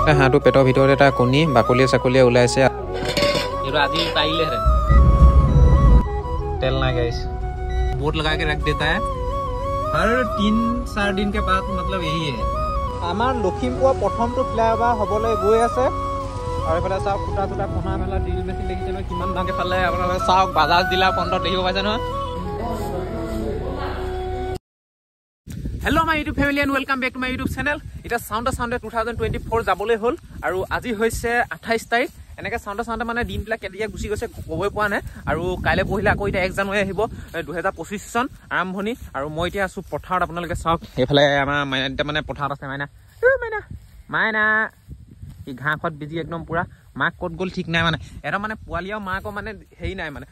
থাকোঁতে হাঁহটো পেটৰ ভিতৰত এটা কণী বাকলিয়ে চাকলিয়ে ওলাইছে। এইটো আজি পাৰিলে হেতেন तेल ना गैस बोट लगा के रख देता है हर 3-4 दिन के बाद मतलब यही है आमार लखीमपुर प्रथम तो फ्लाईओवर हबले गई আছে और एफाले साउ खुटा खुटा कोना मेला ड्रिल मेसिन लगिছে ন কিমান ডাঙকে ফালে আপোনালোকে চাওক বাজাজ দিলা পন্ডত দেখিব পাইছে ন hello my YouTube family and welcome back to my YouTube channel इटा साउंड 2024 যাবলৈ হল আৰু আজি হৈছে 28 তাৰিখ এনেকে সাউন্ড মানে দিনবিলা কেতিয়া গুছি গৈছে কবই পোৱা নাই আৰু কাইলে পহিলা আকৌ এটা 1 জানুৱাৰী আহিব 2025 চন আৰম্ভণি আৰু মই এতিয়া আছো পথাৰত আপোনালোকে চাওক এফালে আমাৰ মাইনা মানে পথাৰত আছে মাইনা ই ঘাঁহত বিজি একদম পুৰা মাক কত গল ঠিক নাই মানে এটা মানে পোৱালিও মাকো মানে হেই নাই মানে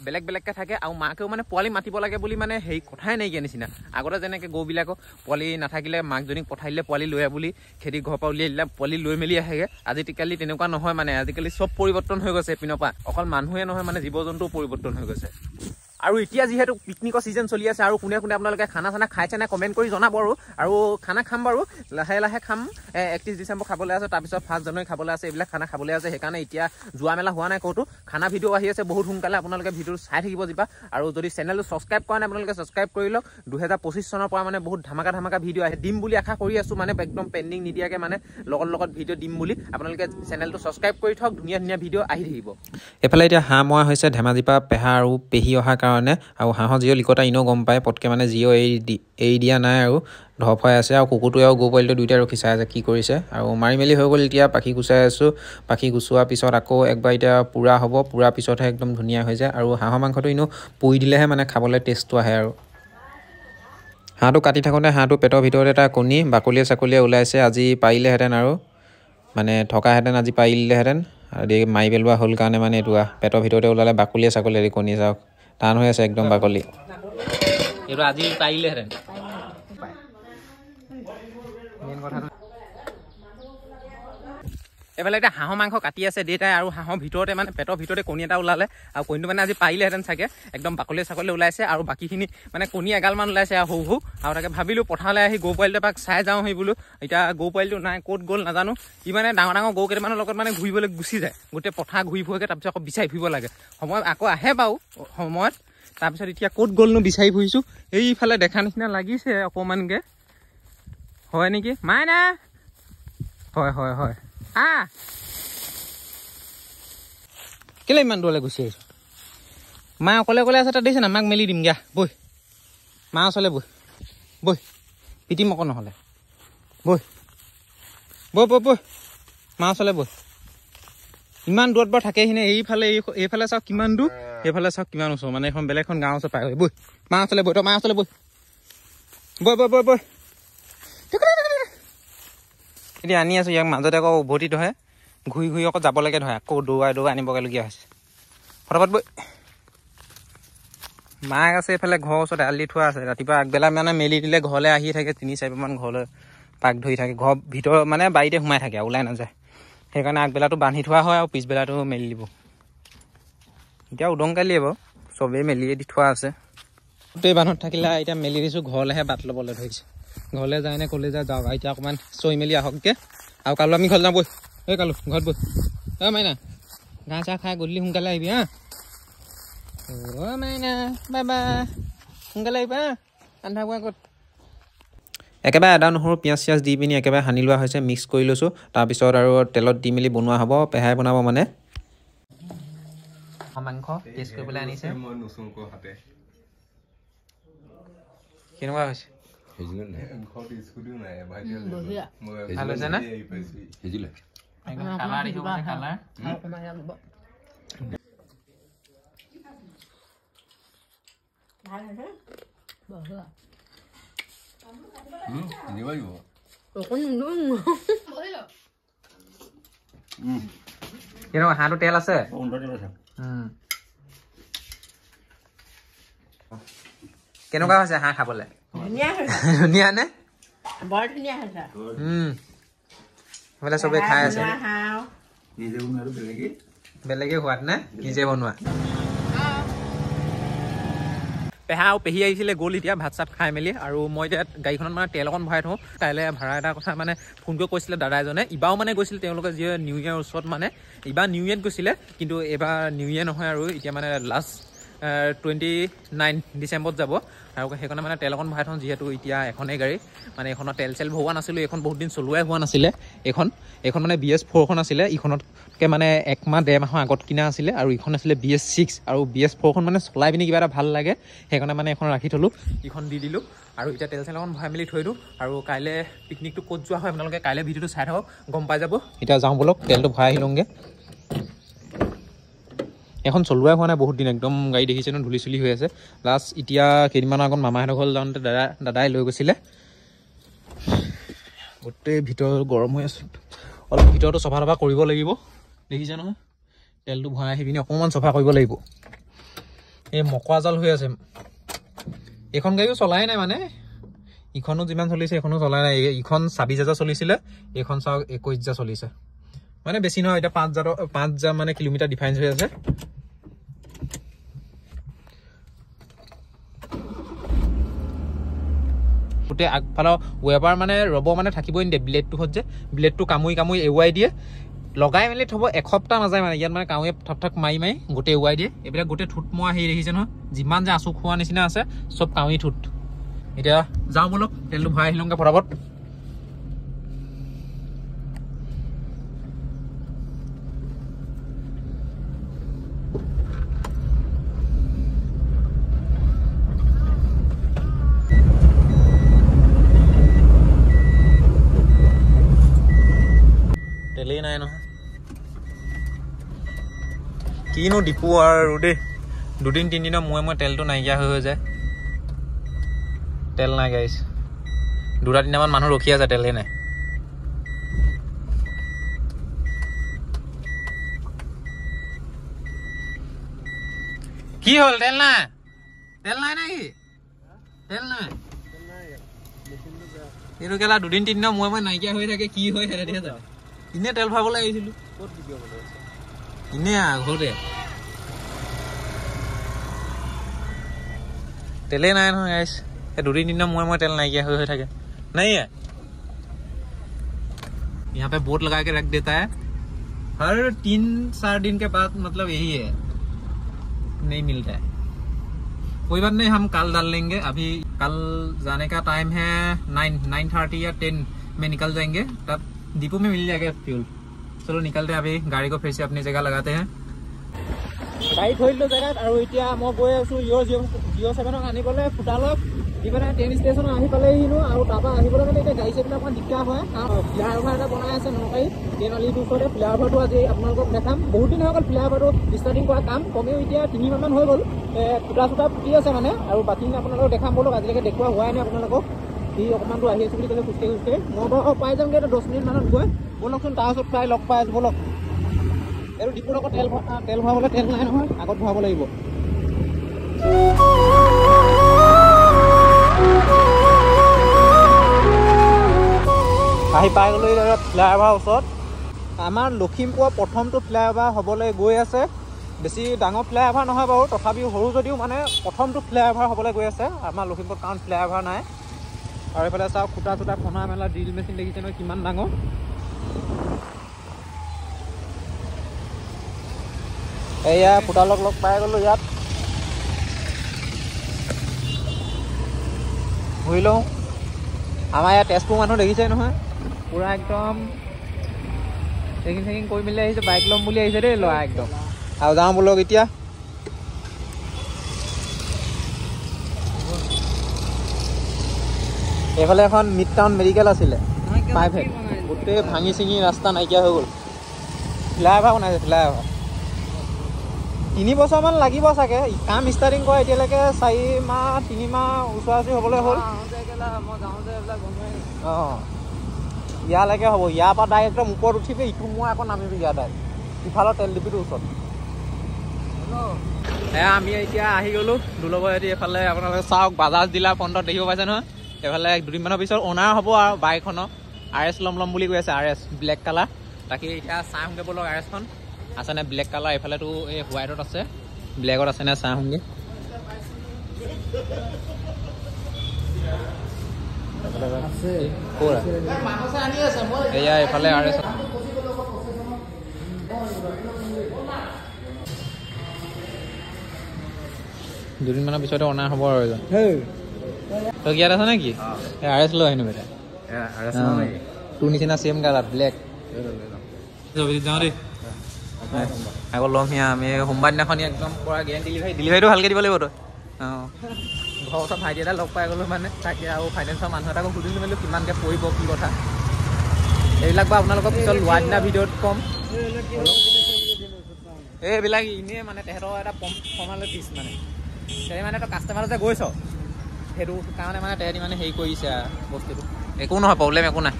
বেলেগ বেলেগকে থাকে আৰু মাকেও মানে পোৱালি মাতিব লাগে বুলি মানে হেই কথাই নাই কি নিচিনা আগতে যেনেকে গৌবিলাকো পোৱালি নাথাকিলে মাকজনীক পঠাইলে পোৱালি লৈ বুলি খেতি ঘৰ পৰা উলিয়াই দিলে পোৱালি লৈ মেলি আহেগে আজিকালি তেনেকুৱা নহয় মানে আজিকালি সব পৰিৱৰ্তন হৈ গৈছে পিনপা অকল মানুহে নহয় মানে জীৱ জন্তু পৰিৱৰ্তন হৈ গৈছে আৰু এতিয়া যেহেতু পিকনিকৰ সিজন চলি আছে আৰু কোনে কোনে আপোনালোকে খানা খানা খাইছে না কমেন্ট কৰি জনাব আৰু খানা খাম বাৰু লাহে লাহে খাম 31 ডিসেম্বৰ খাবলৈ আছে তাৰ পিছত 5 জানুৱাৰী খাবলৈ আছে এইবিলাক খানা খাবলৈ আছে হেকাৰণে এতিয়া জুৱা মেলা হোৱা নাই কতো খানা ভিডিও আহি আছে বহুত সোনকালে আপোনালোকে ভিডিও চাই থাকিব দিবা আৰু যদি চেনেলটো সাবস্ক্ৰাইব কৰা নাই আপোনালোকে সাবস্ক্ৰাইব কৰি লওক 2025 চনৰ পৰা মানে বহুত ধামাকা ভিডিও আহে দিম বুলি আশা কৰি আছো মানে একদম পেন্ডিং নিদিয়াকে মানে লগত ভিডিও দিম বুলি আপোনালোকে চেনেলটো সাবস্ক্ৰাইব কৰি থওক ধুনীয়া ভিডিও আহি থাকিব এফালে এতিয়া হাঁহ মৰা হৈছে ধেমাজিপা পেহা আৰু পেহি অহা কাৰণে আৰু হাঁহৰ জিও লিকতা ইনো গম পায় পটকে মানে জিও এই দিয়া নাই আৰু ধপ হৈ আছে আৰু কুকুৰটো আৰু গো পোৱালিটো দুইটা ৰখি চাই আছে কি কৰিছে আৰু মাৰি মেলি হৈ গ'ল এতিয়া পাখি গুচাই আছো পাখি গুচোৱাৰ পিছত আকৌ একবাৰ এতিয়া পুৰা হ'ব পুৰা পিছতহে একদম ধুনীয়া হৈ যায় আৰু হাঁহৰ মাংসটো ইনো পুৰি দিলেহে মানে খাবলৈ টেষ্টটো আহে আৰু হাঁহটো কাটি থাকোঁতে হাঁহটো পেটৰ ভিতৰত এটা কণী বাকলিয়ে চাকলিয়ে ওলাইছে আজি পাৰিলেহেঁতেন আৰু মানে থকাহেঁতেন আজি পাৰিলেহেঁতেন আৰু মাৰি পেলোৱা হ'ল কাৰণে মানে এইটো পেটৰ ভিতৰতে ওলালে বাকলিয়ে চাকলিয়ে কণী চাওক টান হৈ আছে একদম বাকলি এইটো আজি পাৰিলে হেতেন মেইন কথা এফালে এটা হাঁহৰ মাংস কাটি আছে দেউতাই আৰু হাঁহৰ ভিতৰতে মানে পেটৰ ভিতৰতে কণী এটা ওলালে আৰু কণীটো মানে আজি পাৰিলেহেঁতেন চাগে একদম বাকলিয়ে চাকলিয়ে ওলাইছে আৰু বাকীখিনি মানে কণী এগালমান ওলাইছে আৰু সৰু আৰু তাকে ভাবিলোঁ পথাৰলৈ আহি গৰু পোৱালিটো এপাক চাই যাওঁ সেই বোলো এতিয়া গৰু পোৱালিটো নাই ক'ত গ'ল নাজানো ই মানে ডাঙৰ গৰু কেইটামানৰ লগত মানে ঘূৰিবলৈ গুচি যায় গোটেই পথাৰ ঘূৰি ফুৰিকে তাৰপিছত আকৌ বিচাৰি ফুৰিব লাগে সময় আকৌ আহে বাৰু সময়ত তাৰপিছত এতিয়া ক'ত গ'লনো বিচাৰি ফুৰিছোঁ এইফালে দেখা নিচিনা লাগিছে অকণমানকৈ হয় নেকি মাইনা হয় কেলে ইমান দূৰলৈ গুচি আহিছো মা অকলে আছে তাত দেখিছে না মাক মেলি দিম গা বৈ মা ওচৰলৈ বৈ পিটিম অকণ নহ'লে বৈ মা ওচৰলৈ বৈ ইমান দূৰত বাৰু থাকেহি নে এইফালে চাওক কিমান দূৰ এইফালে চাওক কিমান ওচৰ মানে এখন বেলেগ এখন গাঁৱৰ ওচৰ পাই বৈ মা ওচৰলৈ বৈ তই মা ওচৰলৈ বৈ এতিয়া আনি আছো ইয়াক মাজতে আকৌ উভতি ধৰে ঘূৰি আকৌ যাবলৈকে ধৰে আকৌ দৌৰাই আনিবগৈলগীয়া হৈছে ফটাফট বৈ মাক আছে এইফালে ঘৰৰ ওচৰত এৰাল দি থোৱা আছে ৰাতিপুৱা আগবেলা মানে মেলি দিলে ঘৰলৈ আহি থাকে 3-4 ঘৰলৈ পাক ধৰি থাকে ঘৰ ভিতৰত মানে বাৰীতে সোমাই থাকে ওলাই নাযায় সেইকাৰণে আগবেলাটো বান্ধি থোৱা হয় আৰু পিছবেলাটো মেলি দিব এতিয়া উদংকালিয়ে বাৰু চবেই মেলিয়ে দি থোৱা আছে গোটেই বান্ধত থাকিলে এতিয়া মেলি দিছোঁ ঘৰলৈহে বাট ল'বলৈ ধৰিছে ঘৰলৈ যায় নে ক'লৈ যায় যাওক এতিয়া অকণমান চৈ মেলি আহকগৈ আৰু কালো আমি ঘৰলৈ যাওঁ বৈ এই কালো ঘৰত বৈ মাইনা ঘাঁহ চাহ খাই গধূলি সোনকালে আহিবি হা মাইনা বাই সোনকালে আহিবা আন্ধা পোৱা ক'ত একেবাৰে আদা নহৰু পিঁয়াজ চিয়াজ দি পিনি একেবাৰে সানি লোৱা হৈছে মিক্স কৰি লৈছোঁ তাৰপিছত আৰু তেলত দি মেলি বনোৱা হ'ব পেহাই বনাব মানে মাংস টেষ্ট কৰিবলৈ আনিছে কেনেকুৱা হৈছে ভাল হৈছে না কালাৰ দেখিব কালাৰ কেনেকুৱা হাঁহটো তেল আছে কেনেকুৱা হৈছে হাঁহ খাবলৈ ধুনীয়া নে বৰ ধুনীয়া হৈছে বোলে চবেই খাই আছে বেলেগে সোৱাদ নে নিজে বনোৱা পেহা আৰু পেহী আহিছিলে গ'ল এতিয়া ভাত চাত খাই মেলি আৰু মই এতিয়া গাড়ীখনত মানে তেল অকণ ভৰাই থওঁ কাইলৈ ভাড়া এটা কথা মানে ফোন কৰি কৈছিলে দাদা এজনে ইবাৰো মানে গৈছিলে তেওঁলোকে যি নিউ ইয়েৰ ওচৰত মানে ইবাৰ নিউ ইয়েৰত গৈছিলে কিন্তু এইবাৰ নিউ ইয়েৰ নহয় আৰু এতিয়া মানে লাষ্ট 29 ডিচেম্বৰত যাব আৰু সেইকাৰণে মানে তেল অকণ ভৰাই থওঁ যিহেতু এতিয়া এখনেই গাড়ী মানে এইখনত তেল চেল ভৰোৱা নাছিলোঁ এইখন বহুত দিন চলোৱাই হোৱা নাছিলে এইখন মানে BS4খন আছিলে ইখনতকৈ মানে 1 মাহ 1.5 মাহৰ আগত কিনা আছিলে আৰু ইখন আছিলে BS6 আৰু BS4খন মানে চলাই পিনি কিবা এটা ভাল লাগে সেইকাৰণে মানে এখন ৰাখি থ'লোঁ ইখন দি দিলোঁ আৰু এতিয়া তেল চেল অকণ ভৰাই মেলি থৈ দিওঁ আৰু কাইলৈ পিকনিকটো ক'ত যোৱা হয় আপোনালোকে কাইলৈ ভিডিঅ'টো চাই থাকক গম পাই যাব এতিয়া যাওঁ বলক তেলটো ভৰাই আহি লওঁগৈ এখন চলোৱাই হোৱা নাই বহুত দিন একদম গাড়ী দেখিছে ন ধূলি চুলি হৈ আছে লাষ্ট এতিয়া কেইদিনমানৰ আগত মামাহঁতৰ ঘৰলৈ যাওঁতে দাদাই লৈ গৈছিলে গোটেই ভিতৰ গৰম হৈ আছে অলপ ভিতৰতো চফা তফা কৰিব লাগিব দেখিছে নহয় তেলটো ভৰাই আহি পিনি অকণমান চফা কৰিব লাগিব এই মকৰা জাল হৈ আছে এইখন গাড়ীও চলাই নাই মানে ইখনো যিমান চলিছে এইখনো চলাই নাই ইখন 26,000 চলিছিলে এইখন চাওক 21,000 চলিছে মানে বেছি নহয় এতিয়া 5,000 মানে কিলোমিটাৰ ডিফাৰেঞ্চ হৈ আছে গোটেই আগফালৰ ৱেবাৰ মানে ৰ'ব মানে থাকিবই নিদিয়ে ব্লেডটোত যে ব্লেডটো কামুৰি এৰুৱাই দিয়ে লগাই মেলি থ'ব এসপ্তাহ নাযায় মানে ইয়াত মানে কাউৱে ঠক মাৰি গোটেই এৰুৱাই দিয়ে এইবিলাক গোটেই ঠোঁট মৰা হেৰি দেখিছে নহয় যিমান যে আঁচু খোৱা নিচিনা আছে চব কাউৰী ঠোঁট এতিয়া যাওঁ বলক তেলটো ভৰাই আহি লওঁগৈ ফটাফট তেলেই নাই নহয় কিনো ডিপু আৰু দেই 2-3 দিনৰ মই তেলটো নাইকিয়া হৈ যায় তেল নাই গাইছ 2-3 মানুহ ৰখি আছে তেলেই নাই কি হ'ল তেল নাই নেকি তেল নাই এইটো কেলা 2-3 দিনৰ মই নাইকিয়া হৈ থাকে কি হয় হেৰে যায় ইনে তেল ভৰাবলৈ আহিছিলোঁ ক'ত ভিডিঅ' বনাই আছে ইনে ঘৰতে তেলেই নাই নহয় গাইছ এই 2-3 দিনৰ মই तेल नाइकिया हो থাকে नहीं है यहाँ पे बोर्ड लगा के रख देता है हर 3-4 दिन के बाद मतलब यही है नहीं मिलता है कोई बात नहीं हम कल डाल लेंगे अभी कल जाने का टाइम है 9:30 या 10 में निकल जाएंगे तब डिपो में मिल जाएगा फ्यूल चलो निकलते हैं अभी गाड़ी को फिर से अपनी जगह लगाते हैं गाड़ी थोड़ी लो जगह और इतना मैं गई आसो जिओ 7 आनिबले फुटालक इबारे ट्रेन स्टेशन आहि पाले हिनो और तापा आहि पाले माने गाड़ी सेबिला अपन दिक्कत হয় फ्लाईओवर এটা বনাই আছে নকাই ট্ৰেনলি দুসরে फ्लाईओवरটো আজি আপোনালোকক দেখাম বহুত দিন হৈ গল फ्लाईओवरটো স্টার্টিং কৰা কাম কমেও এতিয়া 3 মাহ মান হৈ গল ফুটা ফুটি আছে মানে আৰু বাকি আপোনালোকক দেখাম বলক আজিলৈকে দেখুৱা হোৱাই নাই আপোনালোকক ই অকমানটো আহি আছে বুলি কলে খুস্তে মই পাই যামগে 10 মিনিট মানত গৈ বলকচোন তাৰ ওচৰত প্ৰায় লগ পাই আছে বলক আৰু ডিপুৰ লগত তেল ভৰাবলৈ তেল নাই নহয় আগত ভৰাব লাগিব আহি পাই গ'লো ফ্লাইঅভাৰ ওচৰত আমাৰ লখিমপুৰ প্ৰথমটো ফ্লাইঅভাৰ হ'বলৈ গৈ আছে বেছি ডাঙৰ ফ্লাইঅভাৰ নহয় বাৰু তথাপিও সৰু যদিও মানে প্ৰথমটো ফ্লাইঅভাৰ হ'বলৈ গৈ আছে আমাৰ লখিমপুৰ কাৰণ ফ্লাইঅভাৰ নাই আৰু এইফালে চাওক খুটা খনা মেলা ড্ৰিল মেচিন দেখিছে নহয় কিমান ডাঙৰ এয়া ফুটালক লগ পাই গ'লো ইয়াত ঘূৰি লওঁ আমাৰ ইয়াত তেজপুৰ মানুহ দেখিছে নহয় পুৰা একদম চেকিং কৰি মেলি আহিছে বাইক ল'ম বুলি আহিছে দেই ল'ৰা একদম আৰু যাওঁ বলক এতিয়া এইফালে এখন মিড টাউন মেডিকেল আছিলে প্ৰাইভেট গোটেই ভাঙি চিঙি ৰাস্তা নাইকিয়া হৈ গ'ল ফ্লাইঅভাৰ বনাইছে ফ্লাইঅভাৰ 3 বছৰমান লাগিব চাগে কাম ষ্টাৰ্টিং কৰা এতিয়ালৈকে 4 মাহ 3 মাহ ওচৰা-ওচৰি হ'বলৈ হ'ল অঁ ইয়ালৈকে হ'ব ইয়াৰ পৰা ডাইৰেক্ট একদম ওপৰত উঠিবি ইটো মই আকৌ নামিবি ইয়াৰ ডাইৰেক্ট ইফালৰ তেল ডিপুটোৰ ওচৰত আমি এতিয়া আহি গ'লোঁ দুলগতি এইফালে আপোনালোকে চাওক বাজাজ ডিলাৰ ফ্ৰণ্টত দেখিব পাইছে নহয় এইফালে 2 দিনমানৰ পিছত অনাৰ হ'ব আৰু বাইকখনৰ RS ল'ম বুলি কৈ আছে RS ব্লেক কালাৰ তাকে এতিয়া চাই আহোঁগৈ বলক RSখন আছেনে ব্লেক কালাৰ এইফালেতো এই হোৱাইটত আছে ব্লেকত আছেনে চাই আহোঁগৈ এয়া এইফালে আৰু দুদিনমানৰ পিছতে অনা হ'ব আৰু এজন তই ইয়াত আছ নেকি আৰ এছ লৈ আহিনো বেটা তোৰ নিচিনা চেম কালাৰ ব্লেক যাওঁ দেই আকৌ ল'ম সিয়া আমি সোমবাৰ দিনাখনি একদম পৰা গেৰেণ্টি ডেলিভাৰীটো ভালকৈ দিব লাগিব তই অঁ ঘৰৰ ওচৰত ভাইটি এটা লগ পাই গ'লোঁ মানে তাকে আৰু ফাইনেন্সৰ মানুহ এটাকো সুধিলোঁ মেলিলোঁ কিমানকৈ পৰিব কি কথা এইবিলাক বাৰু আপোনালোকক পিছত লোৱা দিনা ভিডিঅ'ত ক'ম এইবিলাক এনেই মানে তেহেঁতৰ এটা ফৰ্মালিটিছ মানে তেহেঁতি মানে তই কাষ্টমাৰ যে গৈছ সেইটো কাৰণে মানে তেহেঁতি মানে হেৰি কৰিছে বস্তুটো একো নহয় প্ৰব্লেম একো নাই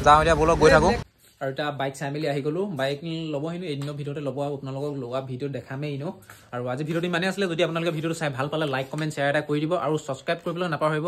যাওঁ এতিয়া ব'লক গৈ থাকোঁ আৰু এতিয়া বাইক চাই মেলি আহি গ'লোঁ বাইক ল'বহিনো এদিনৰ ভিতৰতে ল'ব আৰু আপোনালোকক লোৱা ভিডিঅ' দেখামেই এনেও আৰু আজি ভিডিঅ'টো ইমানেই আছিলে যদি আপোনালোকে ভিডিঅ'টো চাই ভাল পালে লাইক কমেণ্ট শ্বেয়াৰ এটা কৰি দিব আৰু ছাবস্ক্ৰাইব কৰিবলৈ নাপাহৰিব